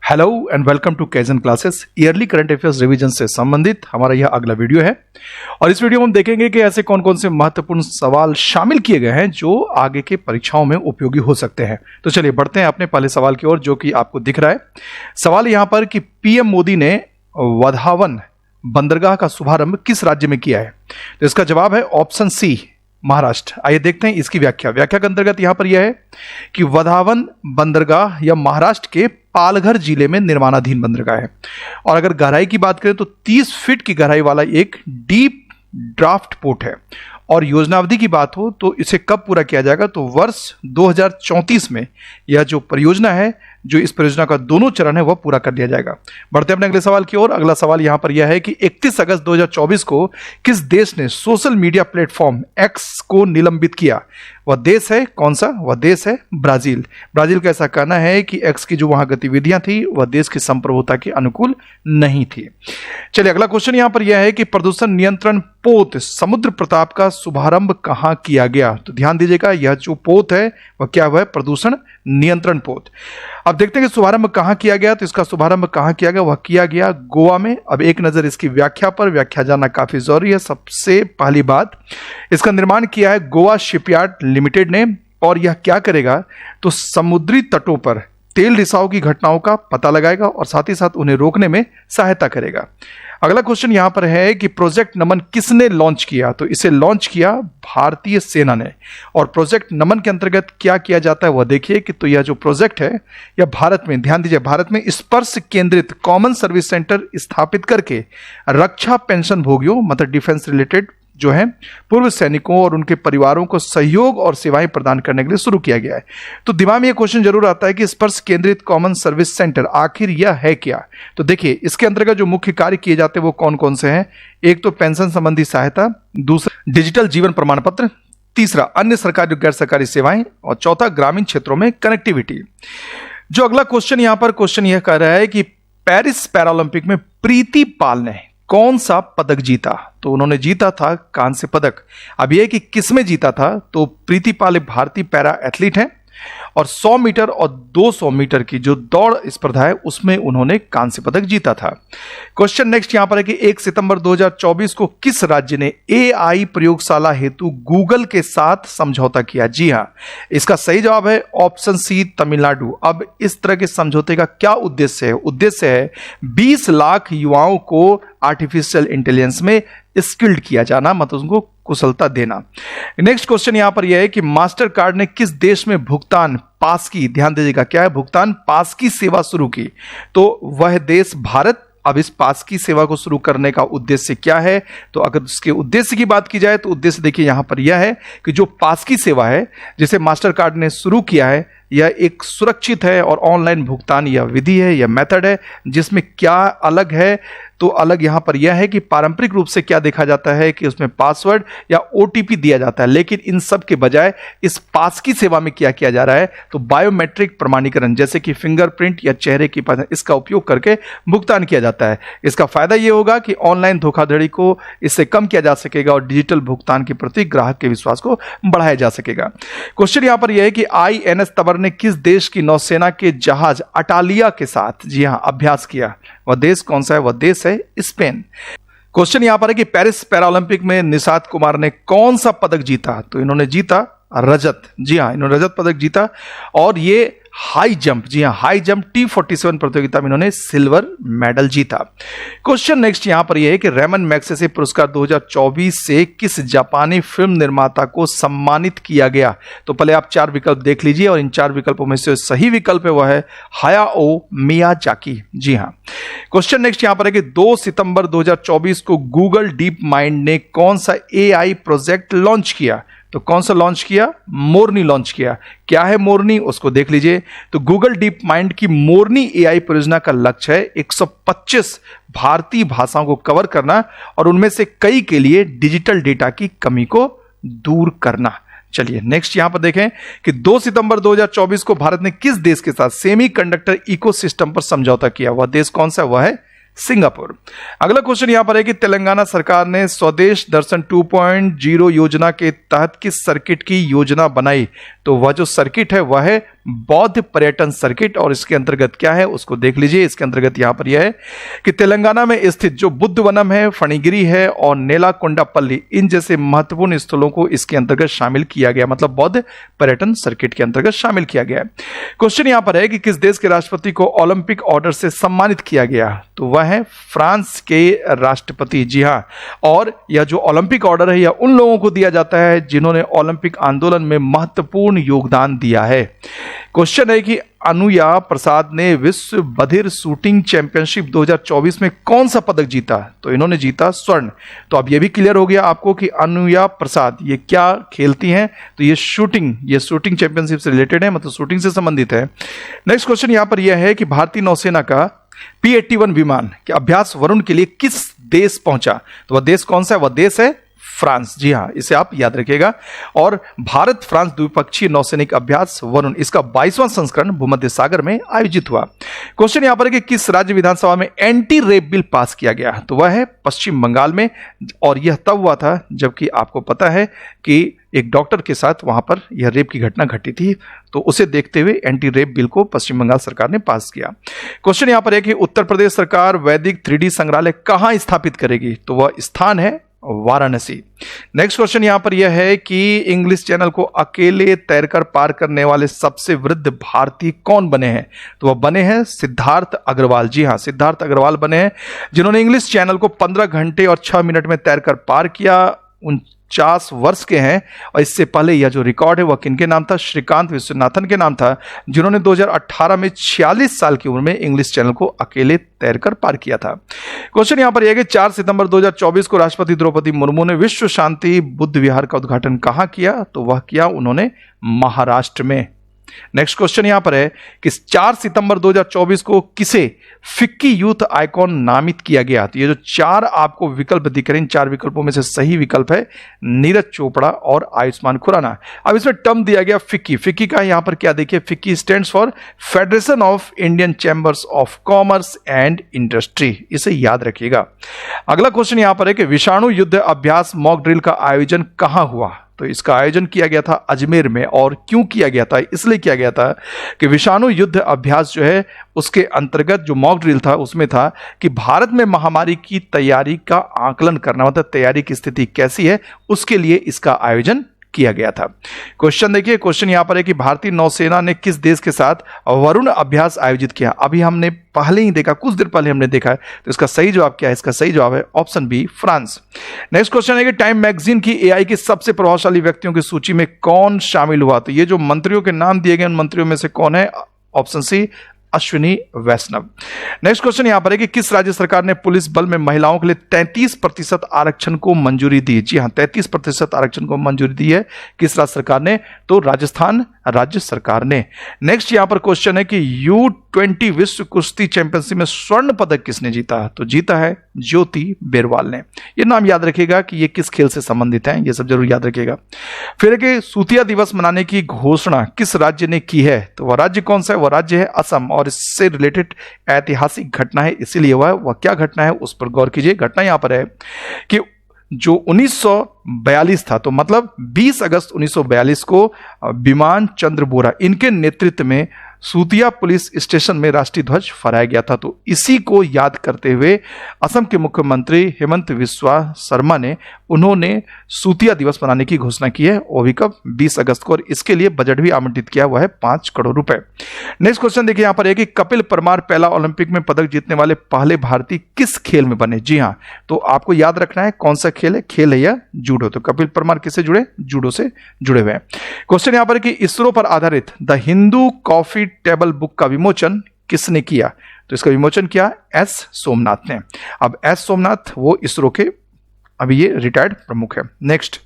Hello and welcome to Kaizen classes. Yearly current affairs revision से संबंधित हमारा यह अगला वीडियो है और इस वीडियो में हम देखेंगे कि ऐसे कौन कौन से महत्वपूर्ण सवाल शामिल किए गए हैं जो आगे के परीक्षाओं में उपयोगी हो सकते हैं। तो चलिए बढ़ते हैं अपने पहले सवाल की ओर, जो कि आपको दिख रहा है। सवाल यहां पर कि पीएम मोदी ने वधावन बंदरगाह का शुभारंभ किस राज्य में किया है? तो इसका जवाब है ऑप्शन सी, महाराष्ट्र। आइए देखते हैं इसकी व्याख्या के अंतर्गत यहां पर यह है कि वधावन बंदरगाह या महाराष्ट्र के पालघर जिले में निर्माणाधीन बंदरगाह है और अगर गहराई की बात करें तो 30 फीट की गहराई वाला एक डीप ड्राफ्ट पोर्ट है। और योजनावधि की बात हो तो इसे कब पूरा किया जाएगा? तो वर्ष 2034 में यह जो परियोजना है, जो इस परियोजना का दोनों चरण है, वह पूरा कर लिया जाएगा। बढ़ते हैं अपने अगले सवाल की ओर। अगला सवाल यहां पर यह है कि 31 अगस्त 2024 को किस देश ने सोशल मीडिया प्लेटफॉर्म एक्स को निलंबित किया? वह देश है कौन सा? वह देश है ब्राजील। ब्राजील का ऐसा कहना है कि एक्स की जो वहां गतिविधियां थी वह देश की संप्रभुता के अनुकूल नहीं थी। चलिए अगला क्वेश्चन यहां पर यह है कि प्रदूषण नियंत्रण पोत समुद्र प्रताप का शुभारंभ कहां किया गया? तो ध्यान दीजिएगा, यह जो पोत है वह क्या हुआ है? प्रदूषण नियंत्रण पोत। अब देखते हैं कि शुभारंभ कहां किया गया। तो इसका शुभारंभ कहां किया गया? वह किया गया गोवा में। अब एक नजर इसकी व्याख्या जानना काफी जरूरी है। सबसे पहली बात, इसका निर्माण किया है गोवा शिपयार्ड लिमिटेड ने और यह क्या करेगा? तो समुद्री तटों पर तेल रिसाव की घटनाओं का पता लगाएगा और साथ ही साथ उन्हें रोकने में सहायता करेगा। अगला क्वेश्चन यहां पर है कि प्रोजेक्ट नमन किसने लॉन्च किया? तो इसे लॉन्च किया भारतीय सेना ने। और प्रोजेक्ट नमन के अंतर्गत क्या किया जाता है वह देखिए कि तो यह जो प्रोजेक्ट है यह भारत में, ध्यान दीजिए, भारत में स्पर्श केंद्रित कॉमन सर्विस सेंटर स्थापित करके रक्षा पेंशन भोगियों, मतलब डिफेंस रिलेटेड जो है, पूर्व सैनिकों और उनके परिवारों को सहयोग और सेवाएं प्रदान करने के लिए शुरू किया गया है। तो दिमाग में यह क्वेश्चन जरूर आता है कि स्पर्श केंद्रित कॉमन सर्विस सेंटर आखिर यह है क्या? तो देखिए इसके अंतर्गत जो मुख्य कार्य किए जाते हैं वो कौन कौन से हैं? एक तो पेंशन संबंधी सहायता, दूसरा डिजिटल जीवन प्रमाण पत्र, तीसरा अन्य सरकारी और गैर सरकारी सेवाएं और चौथा ग्रामीण क्षेत्रों में कनेक्टिविटी। जो अगला क्वेश्चन यहां पर क्वेश्चन यह कह रहा है कि पेरिस पैरालंपिक में प्रीति पाल ने कौन सा पदक जीता? तो उन्होंने जीता था कांस्य पदक। अब यह कि किस में जीता था? तो प्रीति पाल एक भारतीय पैरा एथलीट हैं और 100 मीटर और 200 मीटर की जो दौड़ स्पर्धा है उसमें उन्होंने कांस्य पदक जीता था। क्वेश्चन नेक्स्ट यहां पर है कि 1 सितंबर 2024 को किस राज्य ने एआई प्रयोगशाला हेतु गूगल के साथ समझौता किया? जी हां, इसका सही जवाब है ऑप्शन सी, तमिलनाडु। अब इस तरह के समझौते का क्या उद्देश्य है? उद्देश्य है 20 लाख युवाओं को आर्टिफिशियल इंटेलिजेंस में स्किल्ड किया जाना, मतलब उनको कुशलता देना। नेक्स्ट क्वेश्चन यहां पर यह है कि मास्टर कार्ड ने किस देश में भुगतान पास की, ध्यान दीजिएगा, क्या है? भुगतान पास की सेवा शुरू की। तो वह देश भारत। अब इस पास की सेवा को शुरू करने का उद्देश्य क्या है? तो अगर उसके उद्देश्य की बात की जाए तो उद्देश्य देखिए यहां पर यह है कि जो पास की सेवा है जिसे मास्टर कार्ड ने शुरू किया है यह एक सुरक्षित है और ऑनलाइन भुगतान यह विधि है, यह मेथड है, जिसमें क्या अलग है? तो अलग यहां पर यह है कि पारंपरिक रूप से क्या देखा जाता है कि उसमें पासवर्ड या ओटीपी दिया जाता है, लेकिन इन सब के बजाय इस पास की सेवा में क्या किया जा रहा है? तो बायोमेट्रिक प्रमाणीकरण, जैसे कि फिंगरप्रिंट या चेहरे की पहचान, इसका उपयोग करके भुगतान किया जाता है। इसका फायदा यह होगा कि ऑनलाइन धोखाधड़ी को इससे कम किया जा सकेगा और डिजिटल भुगतान के प्रति ग्राहक के विश्वास को बढ़ाया जा सकेगा। क्वेश्चन यहां पर यह है कि आईएनएस तबर ने किस देश की नौसेना के जहाज अटालिया के साथ, जी हां, अभ्यास किया? वह देश कौन सा है? वह देश है स्पेन। क्वेश्चन यहां पर है कि पेरिस पैरालंपिक में निषाद कुमार ने कौन सा पदक जीता? तो इन्होंने जीता रजत। जी हां, इन्होंने रजत पदक जीता और ये हाई जंप, जी हां, हाई जंप T47 प्रतियोगिता में इन्होंने सिल्वर मेडल जीता। क्वेश्चन नेक्स्ट यहां पर यह है कि रेमन मैग्सेसे पुरस्कार 2024 से किस जापानी फिल्म निर्माता को सम्मानित किया गया? तो पहले आप 4 विकल्प देख लीजिए और इन 4 विकल्पों में से सही विकल्प है वह है हायाओ मियाजाकी। जी हां। क्वेश्चन नेक्स्ट यहां पर है कि 2 सितंबर 2024 को गूगल डीप माइंड ने कौन सा एआई प्रोजेक्ट लॉन्च किया? तो कौन सा लॉन्च किया? मोरनी लॉन्च किया। क्या है मोरनी? उसको देख लीजिए। तो गूगल डीप माइंड की मोरनी एआई परियोजना का लक्ष्य है 125 भारतीय भाषाओं को कवर करना और उनमें से कई के लिए डिजिटल डेटा की कमी को दूर करना। चलिए नेक्स्ट यहां पर देखें कि 2 सितंबर 2024 को भारत ने किस देश के साथ सेमीकंडक्टर इकोसिस्टम पर समझौता किया? वह देश कौन सा? वह है सिंगापुर। अगला क्वेश्चन यहां पर है कि तेलंगाना सरकार ने स्वदेश दर्शन 2.0 योजना के तहत किस सर्किट की योजना बनाई? तो वह जो सर्किट है वह है बौद्ध पर्यटन सर्किट। और इसके अंतर्गत क्या है उसको देख लीजिए। इसके अंतर्गत यहां पर यह है कि तेलंगाना में स्थित जो बुद्ध वनम है, फणिगिरी है और नेलाकोंडापल्ली, इन जैसे महत्वपूर्ण स्थलों को इसके अंतर्गत शामिल किया गया, मतलब बौद्ध पर्यटन सर्किट के अंतर्गत शामिल किया गया है। क्वेश्चन यहां पर है कि किस देश के राष्ट्रपति को ओलंपिक ऑर्डर से सम्मानित किया गया, तो वह है फ्रांस के राष्ट्रपति। जी हां, और यह जो ओलंपिक ऑर्डर है यह उन लोगों को दिया जाता है जिन्होंने ओलंपिक आंदोलन में महत्वपूर्ण योगदान दिया है। क्वेश्चन है कि अनुया प्रसाद ने विश्व बधिर शूटिंग चैंपियनशिप 2024 में कौन सा पदक जीता, तो इन्होंने जीता स्वर्ण। तो अब यह भी क्लियर हो गया आपको कि अनुया प्रसाद ये क्या खेलती हैं, तो ये शूटिंग चैंपियनशिप से रिलेटेड है, मतलब शूटिंग से संबंधित है। नेक्स्ट क्वेश्चन यहां पर यह है कि भारतीय नौसेना का P-81 विमान के अभ्यास वरुण के लिए किस देश पहुंचा, तो वह देश कौन सा है, वह देश है फ्रांस। जी हां, इसे आप याद रखिएगा। और भारत फ्रांस द्विपक्षीय नौसैनिक अभ्यास वरुण, इसका 22वां संस्करण भूमध्य सागर में आयोजित हुआ। क्वेश्चन यहां पर है कि किस राज्य विधानसभा में एंटी रेप बिल पास किया गया, तो वह है पश्चिम बंगाल में। और यह तब हुआ था जबकि आपको पता है कि एक डॉक्टर के साथ वहां पर यह रेप की घटना घटी थी, तो उसे देखते हुए एंटी रेप बिल को पश्चिम बंगाल सरकार ने पास किया। क्वेश्चन यहां पर है कि उत्तर प्रदेश सरकार वैदिक 3D संग्रहालय कहां स्थापित करेगी, तो वह स्थान है वाराणसी। नेक्स्ट क्वेश्चन यहां पर यह है कि इंग्लिश चैनल को अकेले तैरकर पार करने वाले सबसे वृद्ध भारतीय कौन बने हैं, तो वह बने हैं सिद्धार्थ अग्रवाल। जी हां, सिद्धार्थ अग्रवाल बने हैं जिन्होंने इंग्लिश चैनल को 15 घंटे और 6 मिनट में तैरकर पार किया। 49 वर्ष के हैं। और इससे पहले यह जो रिकॉर्ड है वह किनके नाम था, श्रीकांत विश्वनाथन के नाम था, जिन्होंने 2018 में 46 साल की उम्र में इंग्लिश चैनल को अकेले तैरकर पार किया था। क्वेश्चन यहां पर यह है कि 4 सितंबर 2024 को राष्ट्रपति द्रौपदी मुर्मू ने विश्व शांति बुद्ध विहार का उद्घाटन कहां किया, तो वह किया उन्होंने महाराष्ट्र में। नेक्स्ट क्वेश्चन यहां पर है कि 4 सितंबर 2024 को किसे फिक्की यूथ आइकॉन नामित किया गया, तो ये जो 4 आपको विकल्प दिख रहे हैं, इन 4 विकल्पों में से सही विकल्प है नीरज चोपड़ा और आयुष्मान खुराना। अब इसमें टर्म दिया गया फिक्की। फिक्की का यहां पर क्या देखिए, FICCI stands for federation of Indian chambers of commerce and industry, इसे याद रखिएगा। अगला क्वेश्चन यहां पर है कि विषाणु युद्ध अभ्यास मॉक ड्रिल का आयोजन कहां हुआ, तो इसका आयोजन किया गया था अजमेर में। और क्यों किया गया था, इसलिए किया गया था कि विषाणु युद्ध अभ्यास जो है उसके अंतर्गत जो मॉक ड्रिल था उसमें था कि भारत में महामारी की तैयारी का आकलन करना, मतलब तैयारी की स्थिति कैसी है, उसके लिए इसका आयोजन किया गया था। क्वेश्चन देखिए, क्वेश्चन यहां पर है कि भारतीय नौसेना ने किस देश के साथ वरुण अभ्यास आयोजित किया। अभी हमने पहले ही देखा, कुछ देर पहले हमने देखा है, तो इसका सही जवाब क्या है, इसका सही जवाब है option B, France. Next question है कि टाइम मैगजीन की एआई की सबसे प्रभावशाली व्यक्तियों की सूची में कौन शामिल हुआ, तो ये जो मंत्रियों के नाम दिए गए उन मंत्रियों में से कौन है, ऑप्शन सी, अश्विनी वैष्णव। नेक्स्ट क्वेश्चन यहां पर है कि किस राज्य सरकार ने पुलिस बल में महिलाओं के लिए 33% आरक्षण को मंजूरी दी। जी हां, 33% आरक्षण को मंजूरी दी है किस राज्य सरकार ने, तो राजस्थान राज्य सरकार ने। नेक्स्ट यहां पर क्वेश्चन है कि U20 विश्व कुश्ती चैंपियनशिप में स्वर्ण पदक किसने जीता, तो जीता है ज्योति बेरवाल ने। ये नाम याद रखिएगा कि ये किस खेल से संबंधित है, ये सब जरूर याद रखिएगा। फिर है कि सूतिया दिवस मनाने की घोषणा किस राज्य ने की है, तो वह राज्य कौन सा है, वह राज्य है असम। और इससे रिलेटेड ऐतिहासिक घटना है, इसीलिए वह क्या घटना है उस पर गौर कीजिए। घटना यहां पर है कि जो 1942 था, तो मतलब 20 अगस्त 1942 को बिमान चंद्र बोरा इनके नेतृत्व में सूतिया पुलिस स्टेशन में राष्ट्रीय ध्वज फहराया गया था। तो इसी को याद करते हुए असम के मुख्यमंत्री हेमंत बिस्वा शर्मा ने उन्होंने सूतिया दिवस मनाने की घोषणा की है, वो भी कब, 20 अगस्त को। और इसके लिए बजट भी आवंटित किया हुआ है 5 करोड़ रुपए। नेक्स्ट क्वेश्चन देखिए, यहां पर है कि कपिल परमार पहला ओलंपिक में पदक जीतने वाले पहले भारतीय किस खेल में बने। जी हां, तो आपको याद रखना है कौन सा खेल है, खेल है या जूडो। तो कपिल परमार किससे जुड़े, जूडो से जुड़े हुए हैं। क्वेश्चन यहां पर कि इसरो पर आधारित the Hindu coffee table book का विमोचन किसने किया, तो इसका विमोचन किया एस सोमनाथ ने। अब एस सोमनाथ वो इसरो के अभी ये रिटायर्ड प्रमुख है। नेक्स्ट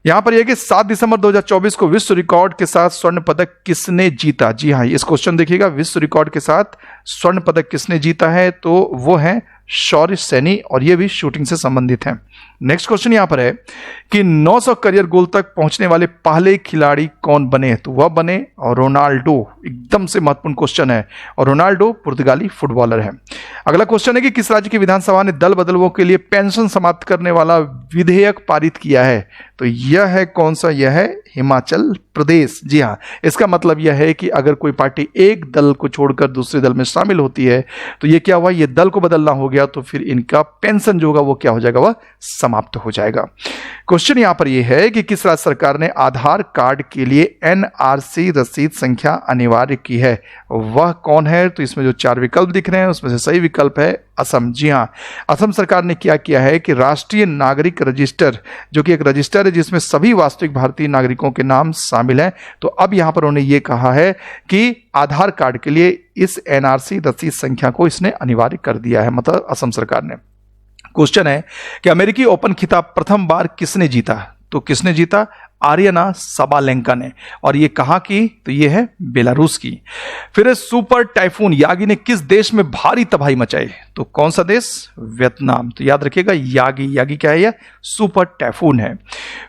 यहां पर यह कि 7 दिसंबर 2024 को विश्व रिकॉर्ड के साथ स्वर्ण पदक किसने जीता। जी हां, इस क्वेश्चन देखिएगा, विश्व रिकॉर्ड के साथ स्वर्ण पदक किसने जीता है, तो वो है शौर्य सैनी, और ये भी शूटिंग से संबंधित है। नेक्स्ट क्वेश्चन यहां पर है कि 900 करियर गोल तक पहुंचने वाले पहले खिलाड़ी कौन बने, तो वह बने रोनाल्डो। एकदम से महत्वपूर्ण क्वेश्चन है, और रोनाल्डो पुर्तगाली फुटबॉलर है। अगला क्वेश्चन है कि किस राज्य की विधानसभा ने दल बदलुओं के लिए पेंशन समाप्त करने वाला विधेयक पारित किया है, तो यह है कौन सा, यह है हिमाचल प्रदेश। जी हाँ, इसका मतलब यह है कि अगर कोई पार्टी एक दल को छोड़कर दूसरे दल में शामिल होती है तो ये क्या हुआ, ये दल को बदलना हो गया, तो फिर इनका पेंशन जो होगा वो क्या हो जाएगा, वह समाप्त हो जाएगा। क्वेश्चन यहां पर यह है कि किस राज्य सरकार ने आधार कार्ड के लिए एनआरसी रसीद संख्या अनिवार्य की है, वह कौन है? तो इसमें जो 4 विकल्प दिख रहे हैं उसमें से सही विकल्प है असम। जी हाँ, असम सरकार ने क्या किया है कि राष्ट्रीय नागरिक रजिस्टर, जो कि एक रजिस्टर है जिसमें सभी वास्तविक भारतीय नागरिकों के नाम शामिल हैं, तो अब यहां पर उन्होंने ये कहा है कि आधार कार्ड के लिए इस एनआरसी रसीद संख्या को इसने अनिवार्य कर दिया है, मतलब असम सरकार ने। क्वेश्चन है कि अमेरिकी ओपन खिताब प्रथम बार किसने जीता? तो किसने जीता? आर्यना साबालेंका ने। और ये कहां की? तो ये है बेलारूस की। फिर सुपर टाइफून यागी ने किस देश में भारी तबाही मचाई? तो कौन सा देश? वियतनाम। तो याद रखिएगा, यागी क्या है? यह सुपर टाइफून है।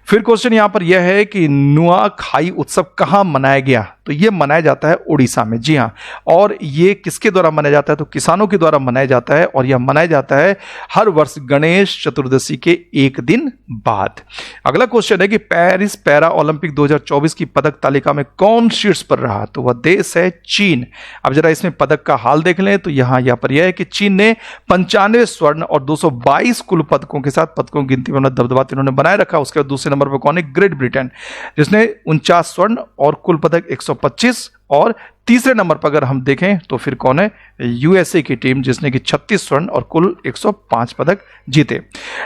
फिर क्वेश्चन यहां पर यह है कि नुआखाई उत्सव कहां मनाया गया? तो यह मनाया जाता है उड़ीसा में। जी हां, और ये किसके द्वारा मनाया जाता है? तो किसानों के द्वारा मनाया जाता है, और यह मनाया जाता है हर वर्ष गणेश चतुर्दशी के एक दिन बाद। अगला क्वेश्चन है कि पेरिस पैरा ओलंपिक 2024 की पदक तालिका में कौन शीर्ष पर रहा? तो वह देश है चीन। अब जरा इसमें पदक का हाल देख लें तो यहां पर यह है कि चीन ने 95 स्वर्ण और 222 कुल पदकों के साथ पदकों की गिनती में दबदबा इन्होंने बनाए रखा। उसके बाद दूसरे नंबर पर कौन है? ग्रेट ब्रिटेन, जिसने 49 स्वर्ण और कुल पदक 125, और तीसरे नंबर पर अगर हम देखें तो फिर कौन है? यूएसए की टीम, जिसने कि 36 स्वर्ण और कुल 105 पदक जीते।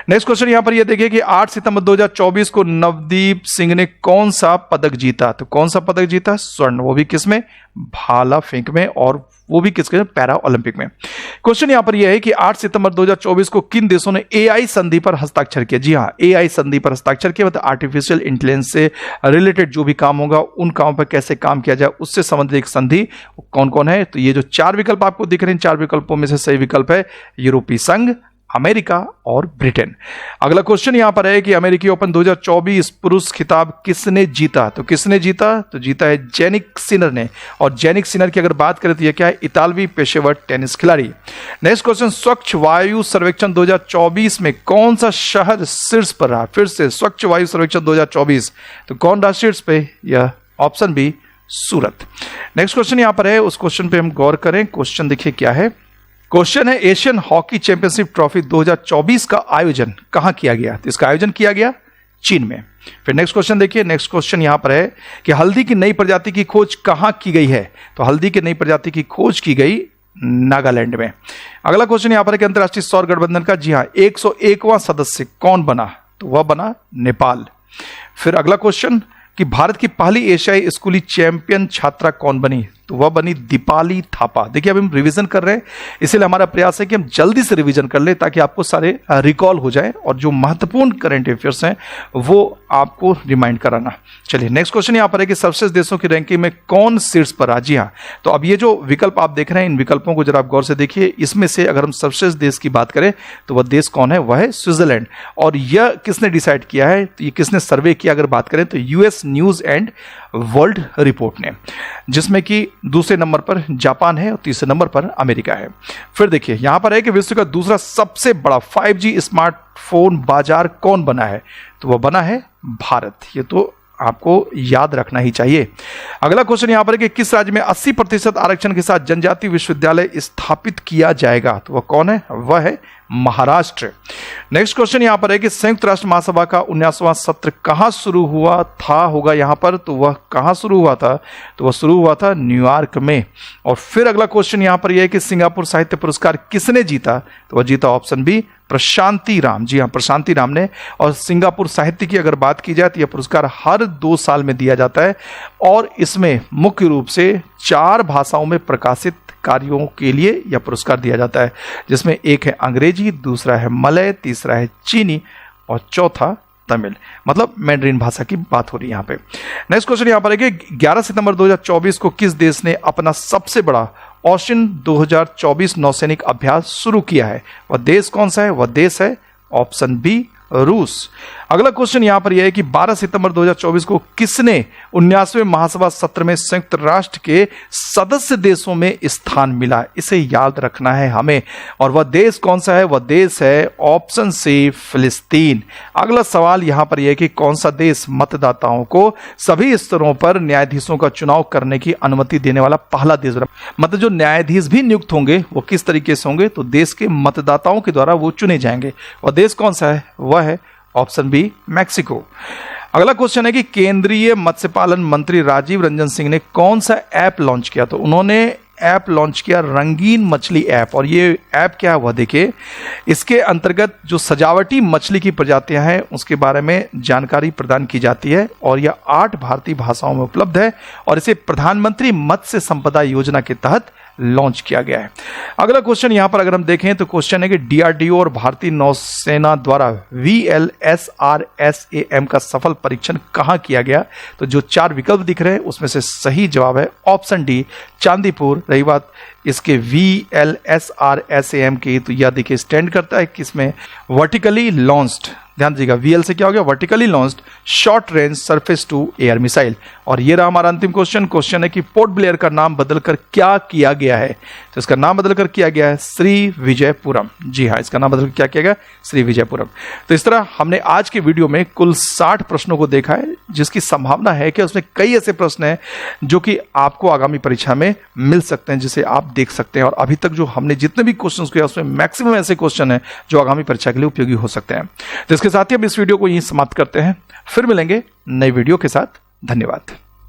नेक्स्ट क्वेश्चन यहां पर यह देखिए कि 8 सितंबर 2024 को नवदीप सिंह ने कौन सा पदक जीता? तो कौन सा पदक जीता? स्वर्ण। वो भी किसमें? भाला फेंक में, और वो भी किसके? पैरा ओलंपिक में। क्वेश्चन यहां पर यह है कि 8 सितंबर 2024 को किन देशों ने एआई संधि पर हस्ताक्षर किया? जी हां, एआई संधि पर हस्ताक्षर किया, मतलब आर्टिफिशियल इंटेलिजेंस से रिलेटेड जो भी काम होगा उन कामों पर कैसे काम किया जाए उससे संबंधित एक संधि। कौन कौन है? तो ये जो 4 विकल्प आपको दिख रहे हैं, 4 विकल्पों में से सही विकल्प है यूरोपीय संघ, अमेरिका और ब्रिटेन। अगला क्वेश्चन यहां पर है कि अमेरिकी ओपन 2024 पुरुष खिताब किसने जीता? तो किसने जीता? तो जीता है जेनिक सिनर ने। और जेनिक सिनर की अगर बात करें तो यह क्या है? इतालवी पेशेवर टेनिस खिलाड़ी। नेक्स्ट क्वेश्चन, स्वच्छ वायु सर्वेक्षण 2024 में कौन सा शहर शीर्ष पर रहा? फिर से स्वच्छ वायु सर्वेक्षण 2024, तो कौन रहा शीर्ष पे? यह ऑप्शन बी, सूरत। नेक्स्ट क्वेश्चन यहां पर है, उस क्वेश्चन पे हम गौर करें। क्वेश्चन देखिए क्या है। क्वेश्चन है एशियन हॉकी चैंपियनशिप ट्रॉफी 2024 का आयोजन कहां किया गया? तो इसका आयोजन किया गया चीन में। फिर नेक्स्ट क्वेश्चन देखिए। नेक्स्ट क्वेश्चन यहां पर है कि हल्दी की नई प्रजाति की खोज कहां की गई है? तो हल्दी की नई प्रजाति की खोज की गई नागालैंड में। अगला क्वेश्चन यहां पर है कि अंतर्राष्ट्रीय सौर गठबंधन का, जी हां, 101वां सदस्य कौन बना? तो वह बना नेपाल। फिर अगला क्वेश्चन कि भारत की पहली एशियाई स्कूली चैंपियन छात्रा कौन बनी? तो वह बनी दीपाली थापा। देखिए अब हम रिवीजन कर रहे हैं, इसीलिए हमारा प्रयास है कि हम जल्दी से रिवीजन कर ले ताकि आपको सारे रिकॉल हो जाए और जो महत्वपूर्ण करंट अफेयर्स हैं वो आपको रिमाइंड कराना। चलिए नेक्स्ट क्वेश्चन यहां पर है कि सर्वश्रेष्ठ देशों की रैंकिंग में कौन शीर्ष पर आ? जी हाँ, तो अब ये जो विकल्प आप देख रहे हैं इन विकल्पों को जरा आप गौर से देखिए। इसमें से अगर हम सर्वश्रेष्ठ देश की बात करें तो वह देश कौन है? वह है स्विट्जरलैंड। और यह किसने डिसाइड किया है? तो ये किसने सर्वे किया अगर बात करें तो US news and world report ने, जिसमें कि दूसरे नंबर पर जापान है और तीसरे नंबर पर अमेरिका है। फिर देखिए यहां पर है कि विश्व का दूसरा सबसे बड़ा 5G स्मार्टफोन बाजार कौन बना है? तो वह बना है भारत। ये तो आपको याद रखना ही चाहिए। अगला क्वेश्चन यहां पर है कि किस राज्य में 80% आरक्षण के साथ जनजातीय विश्वविद्यालय स्थापित किया जाएगा? तो वह कौन है? वह है महाराष्ट्र। नेक्स्ट क्वेश्चन यहां पर है कि संयुक्त राष्ट्र महासभा का 19वां सत्र कहां शुरू हुआ था? होगा यहां पर, तो वह कहां शुरू हुआ था? तो वह शुरू हुआ था न्यूयॉर्क में। और फिर अगला क्वेश्चन यहां पर यह है कि सिंगापुर साहित्य पुरस्कार किसने जीता? तो वह जीता ऑप्शन बी, प्रशांति राम। जी हां, प्रशांति राम ने। और सिंगापुर साहित्य की अगर बात की जाए तो यह पुरस्कार हर 2 साल में दिया जाता है और इसमें मुख्य रूप से 4 भाषाओं में प्रकाशित कार्यों के लिए यह पुरस्कार दिया जाता है, जिसमें एक है अंग्रेजी, दूसरा है मलय, तीसरा है चीनी और चौथा तमिल, मतलब मैंड्रीन भाषा की बात हो रही है यहाँ पे। नेक्स्ट क्वेश्चन यहाँ पर है कि 11 सितंबर 2024 को किस देश ने अपना सबसे बड़ा ओशन 2024 नौसैनिक अभ्यास शुरू किया है? वह देश कौन सा है? वह देश है ऑप्शन बी, रूस। अगला क्वेश्चन यहां पर यह है कि 12 सितंबर 2024 को किसने 19वें महासभा सत्र में संयुक्त राष्ट्र के सदस्य देशों में स्थान मिला? इसे याद रखना है हमें। और वह देश कौन सा है? वह देश है ऑप्शन सी, फिलिस्तीन। अगला सवाल यहां पर यह है कि कौन सा देश मतदाताओं को सभी स्तरों पर न्यायाधीशों का चुनाव करने की अनुमति देने वाला पहला देश बना? मतलब जो न्यायाधीश भी नियुक्त होंगे वो किस तरीके से होंगे? तो देश के मतदाताओं के द्वारा वो चुने जाएंगे। वह देश कौन सा है? वह है ऑप्शन बी, मैक्सिको। अगला क्वेश्चन है कि केंद्रीय मत्स्य पालन मंत्री राजीव रंजन सिंह ने कौन सा ऐप लॉन्च किया? तो उन्होंने ऐप लॉन्च किया रंगीन मछली ऐप। और ये ऐप क्या है वह देखिए। इसके अंतर्गत जो सजावटी मछली की प्रजातियां हैं उसके बारे में जानकारी प्रदान की जाती है और यह 8 भारतीय भाषाओं में उपलब्ध है और इसे प्रधानमंत्री मत्स्य संपदा योजना के तहत लॉन्च किया गया है। अगला क्वेश्चन यहां पर अगर हम देखें तो क्वेश्चन है कि डीआरडीओ और भारतीय नौसेना द्वारा VLSRSAM का सफल परीक्षण कहां किया गया? तो जो 4 विकल्प दिख रहे हैं उसमें से सही जवाब है ऑप्शन डी, चांदीपुर। रही बात इसके VLSRSAM की, तो यह देखिए स्टैंड करता है किसमें? Vertically launched. ध्यान दीजिएगा, VL से क्या हो गया? Vertically launched short range surface to air missile. और ये रहा हमारा अंतिम क्वेश्चन। क्वेश्चन है कि पोर्ट ब्लेयर का नाम बदलकर क्या किया गया है? तो इसका नाम बदलकर किया गया है श्री विजयपुरम। जी हाँ, इसका नाम बदलकर क्या किया गया? श्री विजयपुरम। तो इस तरह हमने आज के वीडियो में कुल 60 प्रश्नों को देखा है, जिसकी संभावना है कि उसमें कई ऐसे प्रश्न हैं जो कि आपको आगामी परीक्षा में मिल सकते हैं, जिसे आप देख सकते हैं। और अभी तक जो हमने जितने भी क्वेश्चन किए उसमें मैक्सिमम ऐसे क्वेश्चन हैं जो आगामी परीक्षा के लिए उपयोगी हो सकते हैं। तो इसके साथ ही हम इस वीडियो को यहीं समाप्त करते हैं। फिर मिलेंगे नई वीडियो के साथ। धन्यवाद।